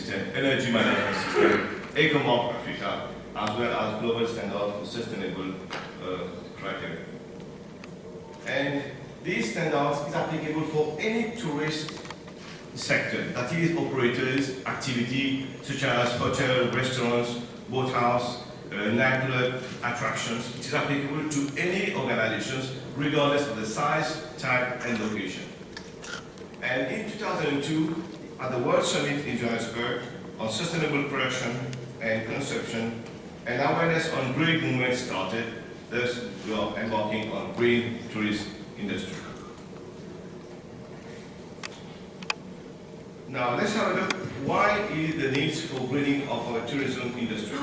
system, energy management system, EcoMark Africa, as well as global standard for sustainable criteria. And these standards is applicable for any tourist sector, that is operators, activity such as hotel, restaurants, boathouse, nightclub, attractions. It is applicable to any organizations regardless of the size, type, and location. And in 2002, at the World Summit in Johannesburg on sustainable production and consumption, and awareness on green movement started. Thus, we are embarking on green tourist industry. Now, let's have a look. Why is the needs for greening of our tourism industry?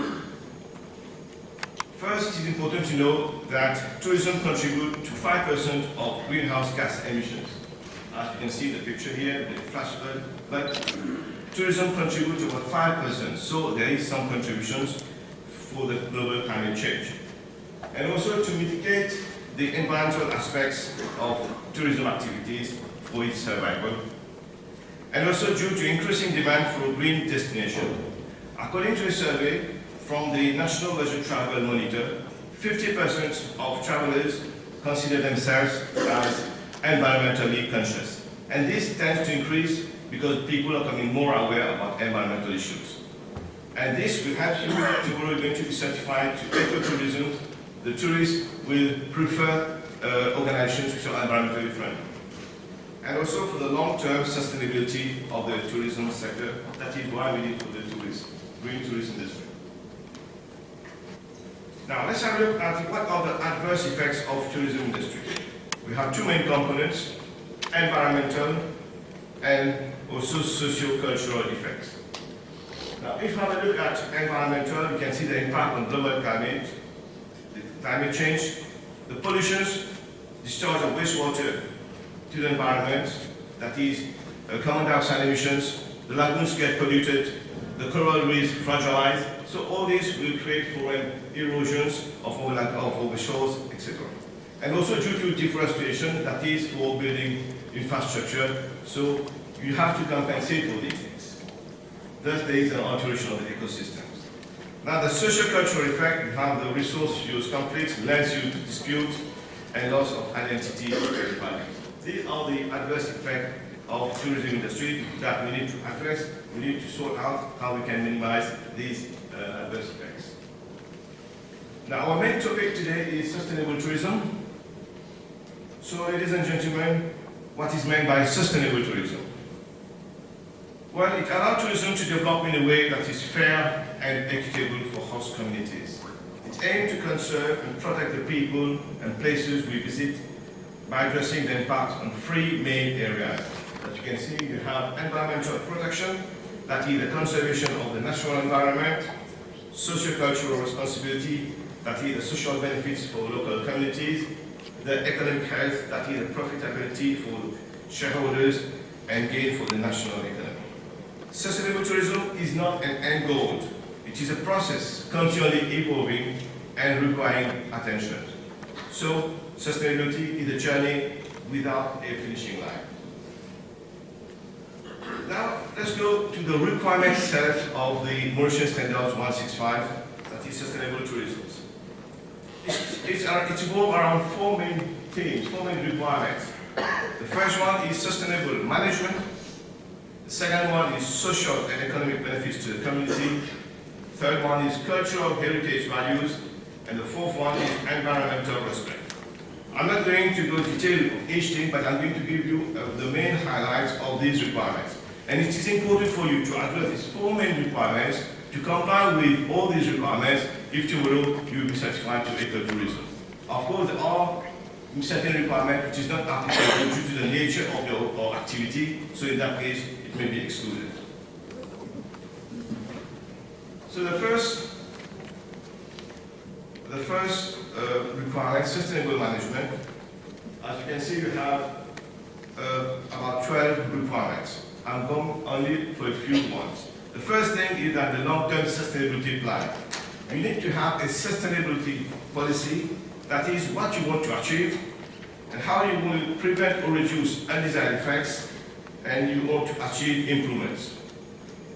First, it is important to know that tourism contributes to 5% of greenhouse gas emissions. As you can see in the picture here, the flash flood, but tourism contributes to about 5%, so there is some contributions for the global climate change. And also to mitigate the environmental aspects of tourism activities for its survival. And also due to increasing demand for green destination. According to a survey from the National Leisure Travel Monitor, 50% of travelers consider themselves as environmentally conscious. And this tends to increase because people are becoming more aware about environmental issues. And this will help you tomorrow you're going to be certified to ecotourism. The tourists will prefer organizations which are environmentally friendly. And also for the long-term sustainability of the tourism sector, that is why we need for the green tourist industry. Now let's have a look at what are the adverse effects of tourism industry. We have two main components, environmental and also socio-cultural effects. Now if you have a look at environmental, you can see the impact on global climate, the climate change, the pollutions, discharge of wastewater to the environment, that is carbon dioxide emissions, the lagoons get polluted, the coral reefs fragilized, so all this will create foreign erosions of our shores, etc. And also due to deforestation, that is for building infrastructure, so you have to compensate for these things. Thus there is an alteration of the ecosystems. Now the social-cultural effect, you have the resource use conflicts, land use dispute, and loss of identity and value. These are the adverse effects of tourism industry that we need to address. We need to sort out how we can minimize these adverse effects. Now our main topic today is sustainable tourism. So ladies and gentlemen, what is meant by sustainable tourism? Well, it allows tourism to develop in a way that is fair and equitable for host communities. It aims to conserve and protect the people and places we visit by addressing the impact on three main areas. As you can see, you have environmental protection, that is the conservation of the natural environment, socio-cultural responsibility, that is the social benefits for local communities, the economic health, that is the profitability for shareholders and gain for the national economy. Sustainable tourism is not an end goal. It is a process continually evolving and requiring attention. So, sustainability is a journey without a finishing line. Now, let's go to the requirement set of the Mauritian Standards 165, that is sustainable tourism. It's evolved around four main themes, four main requirements. The first one is sustainable management. The second one is social and economic benefits to the community. Third one is cultural heritage values. And the fourth one is environmental respect. I'm not going to go into detail of each thing, but I'm going to give you the main highlights of these requirements. And it is important for you to address these four main requirements to comply with all these requirements if tomorrow you will be certified to ecotourism. Of course, there are certain requirements which is not applicable due to the nature of your activity, so in that case, it may be excluded. So the first requirement, sustainable management. As you can see, you have about 12 requirements. I'm going only for a few ones. The first thing is that the long-term sustainability plan. You need to have a sustainability policy, that is what you want to achieve and how you will prevent or reduce undesired effects, and you want to achieve improvements.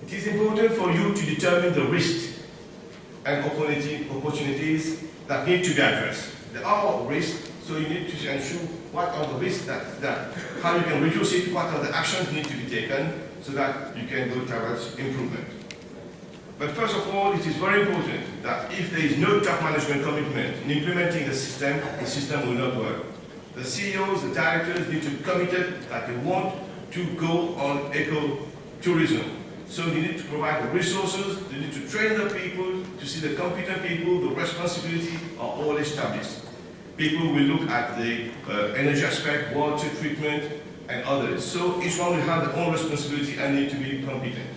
It is important for you to determine the risks and opportunities that need to be addressed. There are risks, so you need to ensure what are the risks how you can reduce it, what are the actions need to be taken so that you can go towards improvement. But first of all, it is very important that if there is no top management commitment in implementing the system will not work. The CEOs, the directors need to be committed that they want to go on eco-tourism. So you need to provide the resources, you need to train the people, to see the competent people, the responsibility are all established. People will look at the energy aspect, water treatment, and others. So each one will have their own responsibility and need to be competent.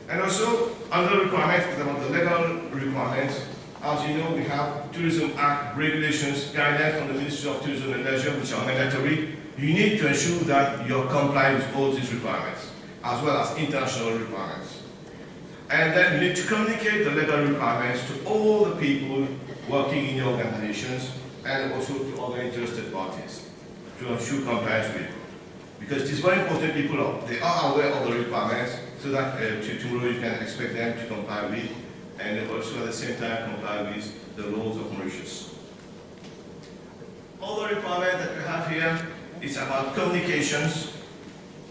And also, another requirement is about the legal requirements. As you know, we have Tourism Act regulations, guidelines from the Ministry of Tourism and Leisure, which are mandatory. You need to ensure that you're complying with all these requirements, as well as international requirements. And then you need to communicate the legal requirements to all the people working in your organizations and also to other interested parties to ensure compliance with it. Because it is very important they are aware of the requirements so that tomorrow you can expect them to comply with and also at the same time comply with the laws of Mauritius. Other requirement that we have here is about communications.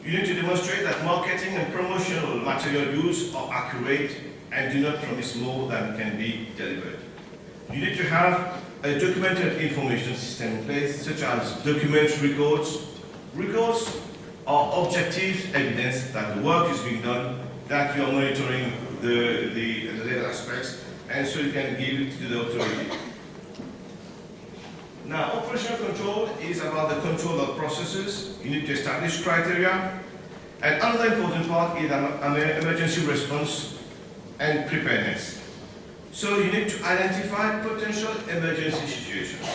You need to demonstrate that marketing and promotional material use are accurate and do not promise more than can be delivered. You need to have a documented information system in place, such as document records. Records are objective evidence that the work is being done, that you are monitoring the data aspects, and so you can give it to the authority. Now, operational control is about the control of processes. You need to establish criteria. And another important part is emergency response and preparedness. So you need to identify potential emergency situations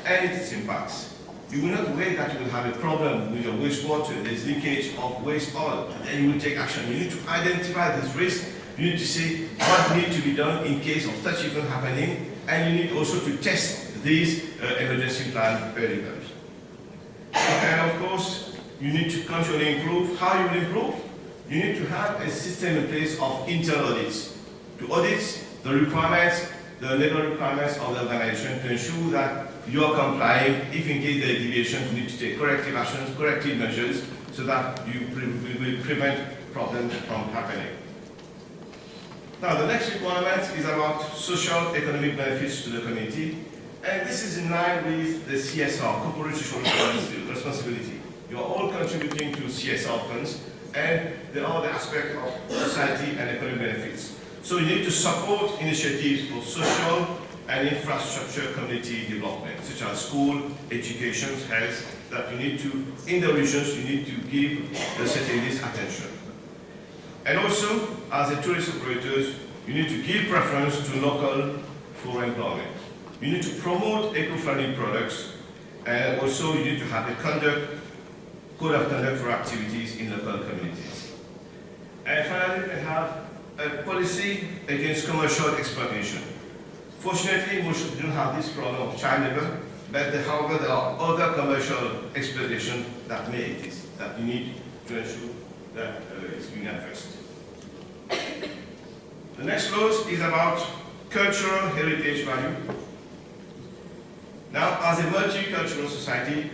and its impacts. You will not wait that you will have a problem with your wastewater, there's leakage of waste oil, and then you will take action. You need to identify this risk. You need to see what needs to be done in case of such event happening, and you need also to test these emergency plan very well. And of course, you need to continually improve. How you will improve? You need to have a system in place of internal audits to audit the requirements, the legal requirements of the organization to ensure that you are complying. If in case there are deviations, you need to take corrective actions, corrective measures, so that you will prevent problems from happening. Now, the next requirement is about social economic benefits to the community. And this is in line with the CSR, corporate social responsibility. You are all contributing to CSR funds, and there are the aspects of society and economic benefits. So you need to support initiatives for social and infrastructure community development, such as school, education, health, that you need to, in the regions, you need to give the cities attention. And also, as a tourist operators, you need to give preference to local for employment. You need to promote eco-friendly products, and also you need to have a code of conduct for activities in local communities. And finally, we have a policy against commercial exploitation. Fortunately, most don't have this problem of child labor, but however, there are other commercial exploitation that may exist, that you need to ensure that it's being addressed. The next clause is about cultural heritage value. Now, as a multicultural society,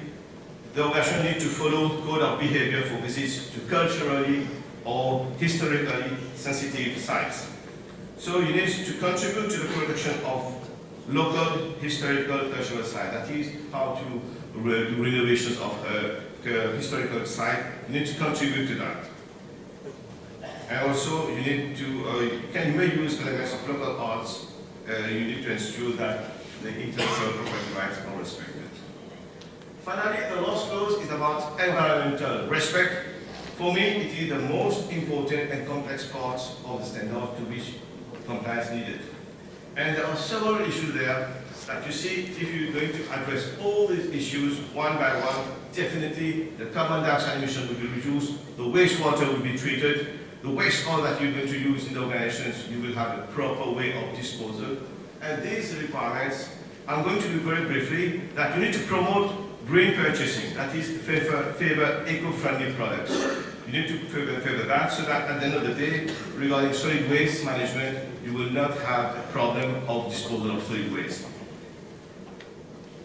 the organization needs to follow code of behavior for visits to culturally or historically sensitive sites. So you need to contribute to the protection of local historical cultural sites. That is how to do renovations of a historical site. You need to contribute to that. And also you need to, you may use elements of local arts. You need to ensure that the intellectual property rights are respected. Finally, the last clause is about environmental respect. For me, it is the most important and complex part of the standard to which compliance needed. And there are several issues there that you see, if you're going to address all these issues one by one, definitely the carbon dioxide emission will be reduced, the wastewater will be treated, the waste oil that you're going to use in the organizations, you will have a proper way of disposal. And these requirements, I'm going to do very briefly, that you need to promote green purchasing, that is favor eco-friendly products. You You need to favor that so that at the end of the day, regarding solid waste management, you will not have a problem of disposal of solid waste.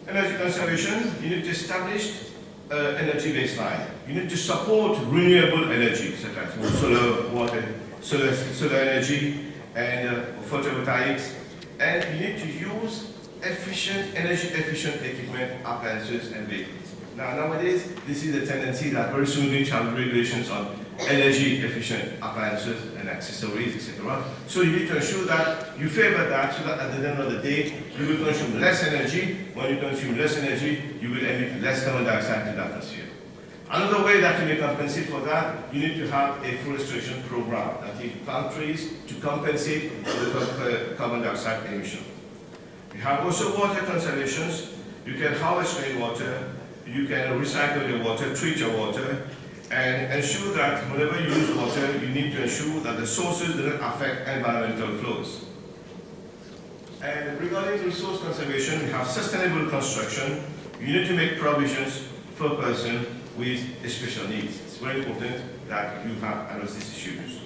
Energy conservation, you need to establish energy baseline. You need to support renewable energy, such as solar, water, solar energy, and photovoltaics. And you need to use energy efficient equipment, appliances, and vehicles. Now, nowadays, this is a tendency that very soon we have regulations on energy efficient appliances and accessories, etc. So you need to ensure that you favor that so that at the end of the day, you will consume less energy. When you consume less energy, you will emit less carbon dioxide to the atmosphere. Another way that you may compensate for that, you need to have a forestation program that you plant trees to compensate for the carbon dioxide emission. You have also water conservations. You can harvest rainwater. You can recycle your water, treat your water, and ensure that whenever you use water, you need to ensure that the sources do not affect environmental flows. And regarding resource conservation, we have sustainable construction. You need to make provisions for a person with special needs. It's very important that you have addressed these issues.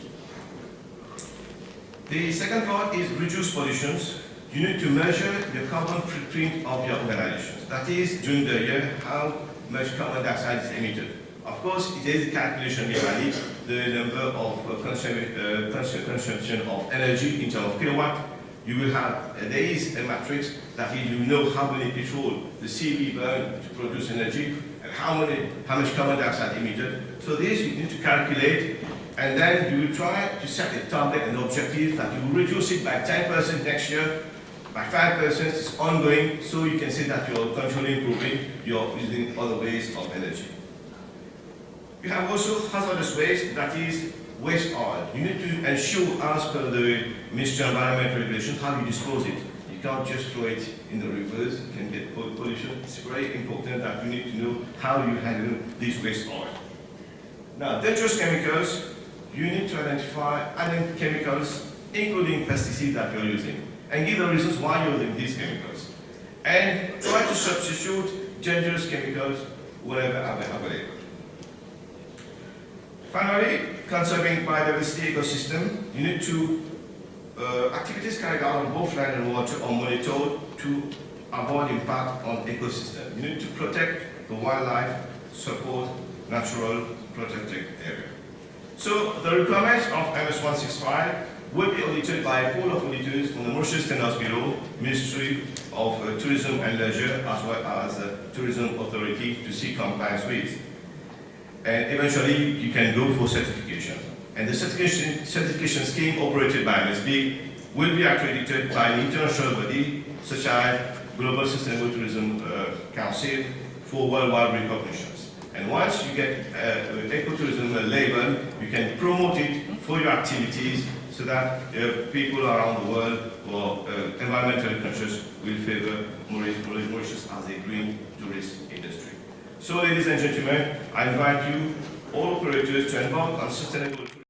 The second part is reduce pollutions. You need to measure the carbon footprint of your organizations. That is, during the year, how much carbon dioxide is emitted. Of course, there is a calculation behind it, the number of consumption of energy in terms of kilowatt. You will have, there is a matrix that is, you know how many petrol the CV burn to produce energy, and how much carbon dioxide emitted. So this you need to calculate, and then you will try to set a target and objective that you will reduce it by 10% next year, by 5% it's ongoing, so you can say that you're constantly improving, you're using other ways of energy. You have also hazardous waste, that is waste oil. You need to ensure, as per the Ministry of Environment regulations, how you dispose it. You can't just throw it in the rivers, you can get pollution. It's very important that you need to know how you handle this waste oil. Now, dangerous chemicals, you need to identify other chemicals, including pesticides that you're using, and give the reasons why you're using these chemicals. And try to substitute dangerous chemicals wherever available. Finally, conserving biodiversity ecosystem, you need to, activities carried out on both land and water are monitored to avoid impact on ecosystem. You need to protect the wildlife, support natural protected area. So the requirements of MS-165 will be audited by a pool of auditors from the Mauritius Tenors Bureau, Ministry of Tourism and Leisure, as well as the Tourism Authority to see compliance with. And eventually you can go for certification. And the certification scheme operated by MSB will be accredited by an international body such as Global Sustainable Tourism Council for worldwide recognitions. And once you get ecotourism label, you can promote it for your activities so that people around the world who are environmentally conscious will favor Mauritius as a green tourist industry. So, ladies and gentlemen, I invite you, all operators, to embark on sustainable tourism.